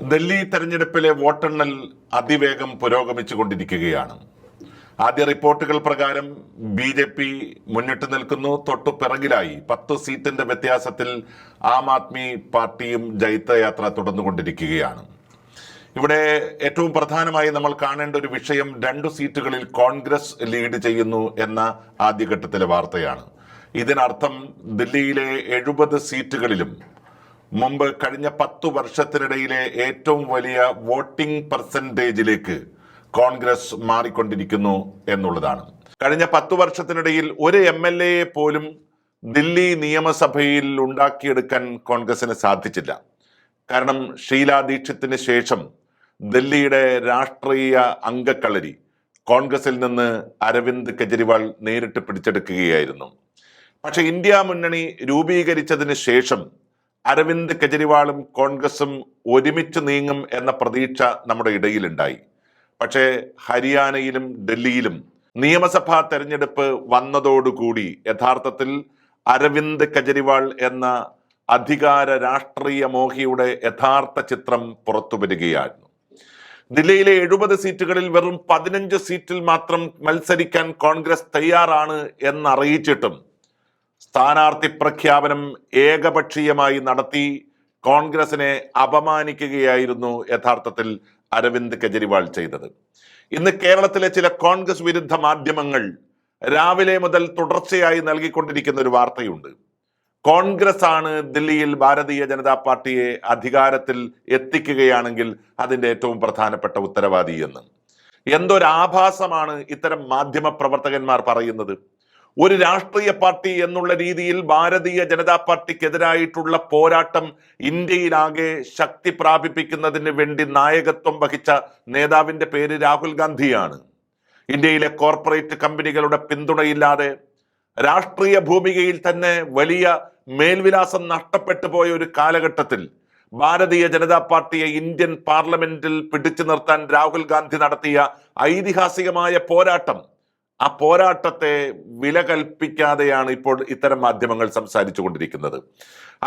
ഡൽഹി തെരഞ്ഞെടുപ്പിലെ വോട്ടെണ്ണൽ അതിവേഗം പുരോഗമിച്ചുകൊണ്ടിരിക്കുകയാണ്. ആദ്യ റിപ്പോർട്ടുകൾ പ്രകാരം BJP മുന്നിട്ട് നിൽക്കുന്നു. തൊട്ടു പിറകിലായി 10 സീറ്റിന്റെ വ്യത്യാസത്തിൽ ആം ആദ്മി പാർട്ടിയും ജൈത്രയാത്ര തുടർന്നുകൊണ്ടിരിക്കുകയാണ്. ഇവിടെ ഏറ്റവും പ്രധാനമായി നമ്മൾ കാണേണ്ട ഒരു വിഷയം 2 സീറ്റുകളിൽ കോൺഗ്രസ് ലീഡ് ചെയ്യുന്നു എന്ന ആദ്യഘട്ടത്തിലെ വാർത്തയാണ്. ഇതിനർത്ഥം ദില്ലിയിലെ 70 സീറ്റുകളിലും മുമ്പ് കഴിഞ്ഞ 10 വർഷത്തിനിടയിലെ ഏറ്റവും വലിയ വോട്ടിംഗ് പെർസെൻറ്റേജിലേക്ക് കോൺഗ്രസ് മാറിക്കൊണ്ടിരിക്കുന്നു എന്നുള്ളതാണ്. കഴിഞ്ഞ 10 വർഷത്തിനിടയിൽ ഒരു MLA പോലും ദില്ലി നിയമസഭയിൽ ഉണ്ടാക്കിയെടുക്കാൻ കോൺഗ്രസിന് സാധിച്ചില്ല. കാരണം ഷീലാ ദീക്ഷിത്തിന് ശേഷം ദില്ലിയുടെ രാഷ്ട്രീയ അംഗക്കളരി കോൺഗ്രസിൽ നിന്ന് അരവിന്ദ് കെജ്രിവാൾ നേരിട്ട് പിടിച്ചെടുക്കുകയായിരുന്നു. പക്ഷെ ഇന്ത്യ മുന്നണി രൂപീകരിച്ചതിന് ശേഷം അരവിന്ദ് കെജ്രിവാളും കോൺഗ്രസും ഒരുമിച്ച് നീങ്ങും എന്ന പ്രതീക്ഷ നമ്മുടെ ഇടയിലുണ്ടായി. പക്ഷേ ഹരിയാനയിലും ഡൽഹിയിലും നിയമസഭാ തെരഞ്ഞെടുപ്പ് വന്നതോടുകൂടി യഥാർത്ഥത്തിൽ അരവിന്ദ് കെജ്രിവാൾ എന്ന അധികാര രാഷ്ട്രീയ മോഹിയുടെ യഥാർത്ഥ ചിത്രം പുറത്തു വരികയായിരുന്നു. ദില്ലിയിലെ 70 സീറ്റുകളിൽ വെറും 15 സീറ്റിൽ മാത്രം മത്സരിക്കാൻ കോൺഗ്രസ് തയ്യാറാണ് എന്നറിയിച്ചിട്ടും സ്ഥാനാർത്ഥി പ്രഖ്യാപനം ഏകപക്ഷീയമായി നടത്തി കോൺഗ്രസിനെ അപമാനിക്കുകയായിരുന്നു യഥാർത്ഥത്തിൽ അരവിന്ദ് കെജ്രിവാൾ ചെയ്തത്. ഇന്ന് കേരളത്തിലെ ചില കോൺഗ്രസ് വിരുദ്ധ മാധ്യമങ്ങൾ രാവിലെ മുതൽ തുടർച്ചയായി നൽകിക്കൊണ്ടിരിക്കുന്ന ഒരു വാർത്തയുണ്ട്. കോൺഗ്രസ് ആണ് ദില്ലിയിൽ ഭാരതീയ ജനതാ പാർട്ടിയെ അധികാരത്തിൽ എത്തിക്കുകയാണെങ്കിൽ അതിന്റെ ഏറ്റവും പ്രധാനപ്പെട്ട ഉത്തരവാദി എന്ന്. എന്തൊരാഭാസമാണ് ഇത്തരം മാധ്യമ പ്രവർത്തകന്മാർ പറയുന്നത്. ഒരു രാഷ്ട്രീയ പാർട്ടി എന്നുള്ള രീതിയിൽ ഭാരതീയ ജനതാ പാർട്ടിക്കെതിരായിട്ടുള്ള പോരാട്ടം ഇന്ത്യയിലാകെ ശക്തി പ്രാപിപ്പിക്കുന്നതിന് വേണ്ടി നായകത്വം വഹിച്ച നേതാവിന്റെ പേര് രാഹുൽ ഗാന്ധിയാണ്. ഇന്ത്യയിലെ കോർപ്പറേറ്റ് കമ്പനികളുടെ പിന്തുണയില്ലാതെ രാഷ്ട്രീയ ഭൂമികയിൽ തന്നെ വലിയ മേൽവിലാസം നഷ്ടപ്പെട്ടു പോയ ഒരു കാലഘട്ടത്തിൽ ഭാരതീയ ജനതാ പാർട്ടിയെ ഇന്ത്യൻ പാർലമെന്റിൽ പിടിച്ചു നിർത്താൻ രാഹുൽ ഗാന്ധി നടത്തിയ ഐതിഹാസികമായ പോരാട്ടം, ആ പോരാട്ടത്തെ വില കൽപ്പിക്കാതെയാണ് ഇപ്പോൾ ഇത്തരം മാധ്യമങ്ങൾ സംസാരിച്ചു കൊണ്ടിരിക്കുന്നത്.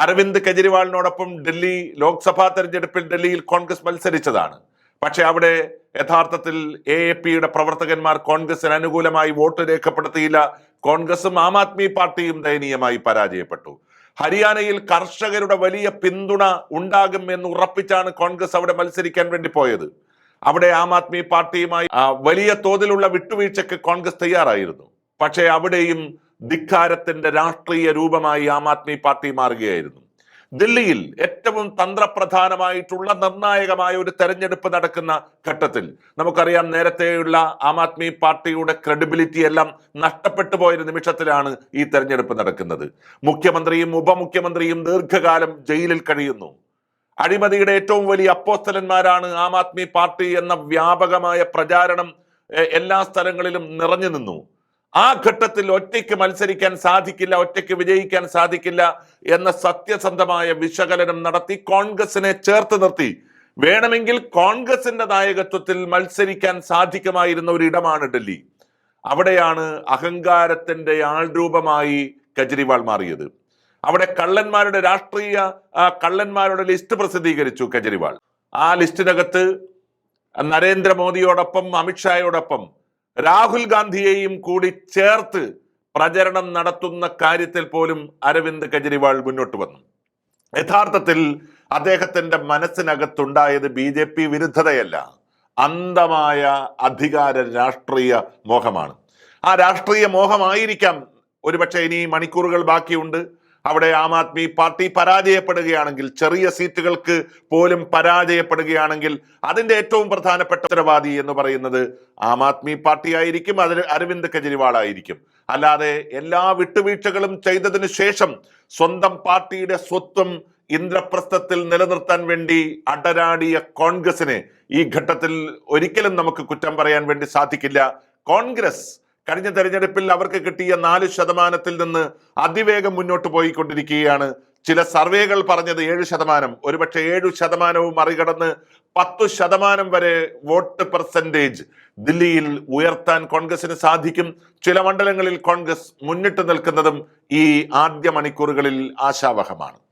അരവിന്ദ് കെജ്രിവാളിനോടൊപ്പം ഡൽഹി ലോക്സഭാ തെരഞ്ഞെടുപ്പിൽ ഡൽഹിയിൽ കോൺഗ്രസ് മത്സരിച്ചതാണ്. പക്ഷെ അവിടെ യഥാർത്ഥത്തിൽ AAPയുടെ പ്രവർത്തകന്മാർ കോൺഗ്രസിന് അനുകൂലമായി വോട്ട് രേഖപ്പെടുത്തിയില്ല. കോൺഗ്രസും ആം ആദ്മി പാർട്ടിയും ദയനീയമായി പരാജയപ്പെട്ടു. ഹരിയാനയിൽ കർഷകരുടെ വലിയ പിന്തുണ ഉണ്ടാകും എന്ന് ഉറപ്പിച്ചാണ് കോൺഗ്രസ് അവിടെ മത്സരിക്കാൻ വേണ്ടി പോയത്. അവിടെ ആം ആദ്മി പാർട്ടിയുമായി വലിയ തോതിലുള്ള വിട്ടുവീഴ്ചയ്ക്ക് കോൺഗ്രസ് തയ്യാറായിരുന്നു. പക്ഷേ അവിടെയും ധിക്കാരത്തിന്റെ രാഷ്ട്രീയ രൂപമായി ആം ആദ്മി പാർട്ടി മാറുകയായിരുന്നു. ദില്ലിയിൽ ഏറ്റവും തന്ത്രപ്രധാനമായിട്ടുള്ള നിർണായകമായ ഒരു തെരഞ്ഞെടുപ്പ് നടക്കുന്ന ഘട്ടത്തിൽ നമുക്കറിയാം, നേരത്തെയുള്ള ആം ആദ്മി പാർട്ടിയുടെ ക്രെഡിബിലിറ്റി എല്ലാം നഷ്ടപ്പെട്ടു പോയൊരു നിമിഷത്തിലാണ് ഈ തെരഞ്ഞെടുപ്പ് നടക്കുന്നത്. മുഖ്യമന്ത്രിയും ഉപമുഖ്യമന്ത്രിയും ദീർഘകാലം ജയിലിൽ കഴിയുന്നു. അഴിമതിയുടെ ഏറ്റവും വലിയ അപ്പോസ്തലന്മാരാണ് ആം ആദ്മി പാർട്ടി എന്ന വ്യാപകമായ പ്രചാരണം എല്ലാ സ്ഥലങ്ങളിലും നിറഞ്ഞു നിന്നു. ആ ഘട്ടത്തിൽ ഒറ്റയ്ക്ക് മത്സരിക്കാൻ സാധിക്കില്ല, ഒറ്റയ്ക്ക് വിജയിക്കാൻ സാധിക്കില്ല എന്ന സത്യസന്ധമായ വിശകലനം നടത്തി കോൺഗ്രസിനെ ചേർത്ത് നിർത്തി വേണമെങ്കിൽ കോൺഗ്രസിന്റെ നായകത്വത്തിൽ മത്സരിക്കാൻ സാധിക്കുമായിരുന്ന ഒരിടമാണ് ഡൽഹി. അവിടെയാണ് അഹങ്കാരത്തിന്റെ ആൾരൂപമായി കെജ്രിവാൾ മാറിയത്. അവിടെ കള്ളന്മാരുടെ കള്ളന്മാരുടെ ലിസ്റ്റ് പ്രസിദ്ധീകരിച്ചു കെജ്രിവാൾ. ആ ലിസ്റ്റിനകത്ത് നരേന്ദ്രമോദിയോടൊപ്പം അമിത്ഷായോടൊപ്പം രാഹുൽ ഗാന്ധിയെയും കൂടി ചേർത്ത് പ്രചരണം നടത്തുന്ന കാര്യത്തിൽ പോലും അരവിന്ദ് കെജ്രിവാൾ മുന്നോട്ട് വന്നു. യഥാർത്ഥത്തിൽ അദ്ദേഹത്തിന്റെ മനസ്സിനകത്തുണ്ടായത് BJP വിരുദ്ധതയല്ല, അന്ധമായ അധികാര രാഷ്ട്രീയ മോഹമാണ്. ആ രാഷ്ട്രീയ മോഹമായിരിക്കാം ഒരുപക്ഷെ ഇനി മണിക്കൂറുകൾ ബാക്കിയുണ്ട്. അവിടെ ആം ആദ്മി പാർട്ടി പരാജയപ്പെടുകയാണെങ്കിൽ, ചെറിയ സീറ്റുകൾക്ക് പോലും പരാജയപ്പെടുകയാണെങ്കിൽ അതിന്റെ ഏറ്റവും പ്രധാനപ്പെട്ട ഉത്തരവാദി എന്ന് പറയുന്നത് ആം ആദ്മി പാർട്ടി ആയിരിക്കും, അതിന് അരവിന്ദ് കെജ്രിവാൾ ആയിരിക്കും. അല്ലാതെ എല്ലാ വിട്ടുവീഴ്ചകളും ചെയ്തതിനു ശേഷം സ്വന്തം പാർട്ടിയുടെ സ്വത്വം ഇന്ദ്രപ്രസ്ഥത്തിൽ നിലനിർത്താൻ വേണ്ടി അടരാടിയ കോൺഗ്രസിനെ ഈ ഘട്ടത്തിൽ ഒരിക്കലും നമുക്ക് കുറ്റം പറയാൻ വേണ്ടി സാധിക്കില്ല. കോൺഗ്രസ് കഴിഞ്ഞ തെരഞ്ഞെടുപ്പിൽ അവർക്ക് കിട്ടിയ 4% നിന്ന് അതിവേഗം മുന്നോട്ട് പോയിക്കൊണ്ടിരിക്കുകയാണ്. ചില സർവേകൾ പറഞ്ഞത് 7%, ഒരുപക്ഷെ 7% മറികടന്ന് 10% വരെ വോട്ട് പെർസെൻറ്റേജ് ദില്ലിയിൽ ഉയർത്താൻ കോൺഗ്രസിന് സാധിക്കും. ചില മണ്ഡലങ്ങളിൽ കോൺഗ്രസ് മുന്നിട്ട് നിൽക്കുന്നതും ഈ ആദ്യ മണിക്കൂറുകളിൽ ആശാവഹമാണ്.